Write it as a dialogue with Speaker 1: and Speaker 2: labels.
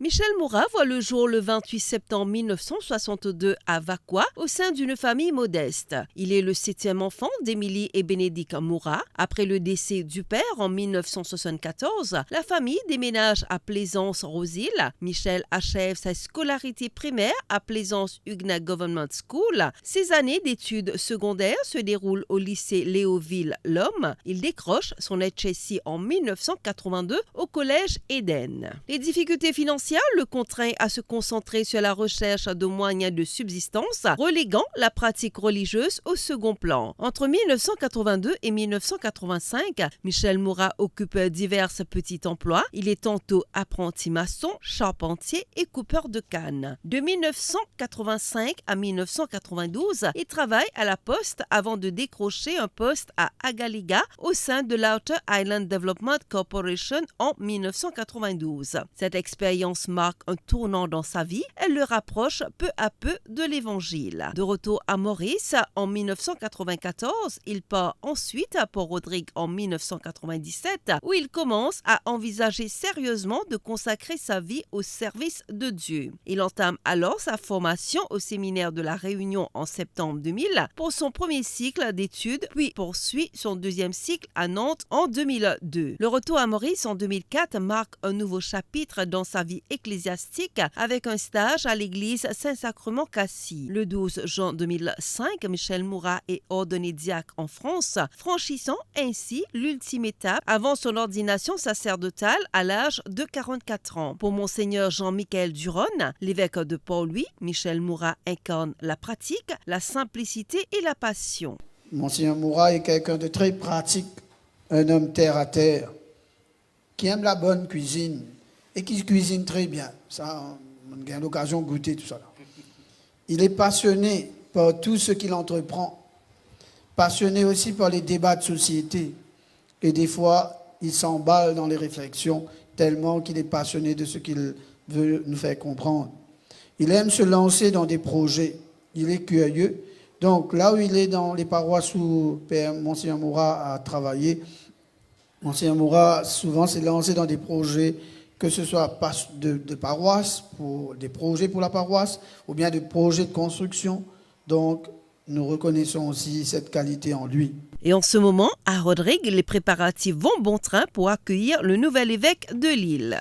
Speaker 1: Michel Moura voit le jour le 28 septembre 1962 à Vaqua au sein d'une famille modeste. Il est le 7e enfant d'Émilie et Bénédicte Moura. Après le décès du père en 1974, la famille déménage à Plaisance-Rosil. Michel achève sa scolarité primaire à Plaisance-Huguenot Government School. Ses années d'études secondaires se déroulent au lycée Léoville-L'Homme. Il décroche son HSC en 1982 au collège Éden. Les difficultés financières le contraint à se concentrer sur la recherche de moyens de subsistance, reléguant la pratique religieuse au second plan. Entre 1982 et 1985, Michel Moura occupe divers petits emplois. Il est tantôt apprenti maçon, charpentier et coupeur de canne. De 1985 à 1992, il travaille à la Poste avant de décrocher un poste à Agaliga au sein de l'Outer Island Development Corporation en 1992. Cette expérience marque un tournant dans sa vie. Elle le rapproche peu à peu de l'Évangile. De retour à Maurice en 1994, il part ensuite à Port-Rodrigue en 1997 où il commence à envisager sérieusement de consacrer sa vie au service de Dieu. Il entame alors sa formation au séminaire de la Réunion en septembre 2000 pour son premier cycle d'études, puis poursuit son deuxième cycle à Nantes en 2002. Le retour à Maurice en 2004 marque un nouveau chapitre dans sa vie ecclésiastique avec un stage à l'église Saint-Sacrement-Cassis. Le 12 juin 2005, Michel Moura est ordonné diacre en France, franchissant ainsi l'ultime étape avant son ordination sacerdotale à l'âge de 44 ans. Pour Monseigneur Jean-Michel Duronne, l'évêque de Port-Louis, Michel Moura incarne la pratique, la simplicité et la passion.
Speaker 2: Monseigneur Moura est quelqu'un de très pratique, un homme terre à terre, qui aime la bonne cuisine et qui cuisine très bien. Ça, on a l'occasion de goûter tout ça. Il est passionné par tout ce qu'il entreprend, passionné aussi par les débats de société. Et des fois, il s'emballe dans les réflexions tellement qu'il est passionné de ce qu'il veut nous faire comprendre. Il aime se lancer dans des projets. Il est curieux. Donc là où il est dans les paroisses où Père Monseigneur Moura a travaillé, Monseigneur Moura souvent s'est lancé dans des projets, que ce soit de paroisse, pour des projets pour la paroisse, ou bien des projets de construction. Donc nous reconnaissons aussi cette qualité en lui.
Speaker 1: Et en ce moment, à Rodrigue, les préparatifs vont bon train pour accueillir le nouvel évêque de l'île.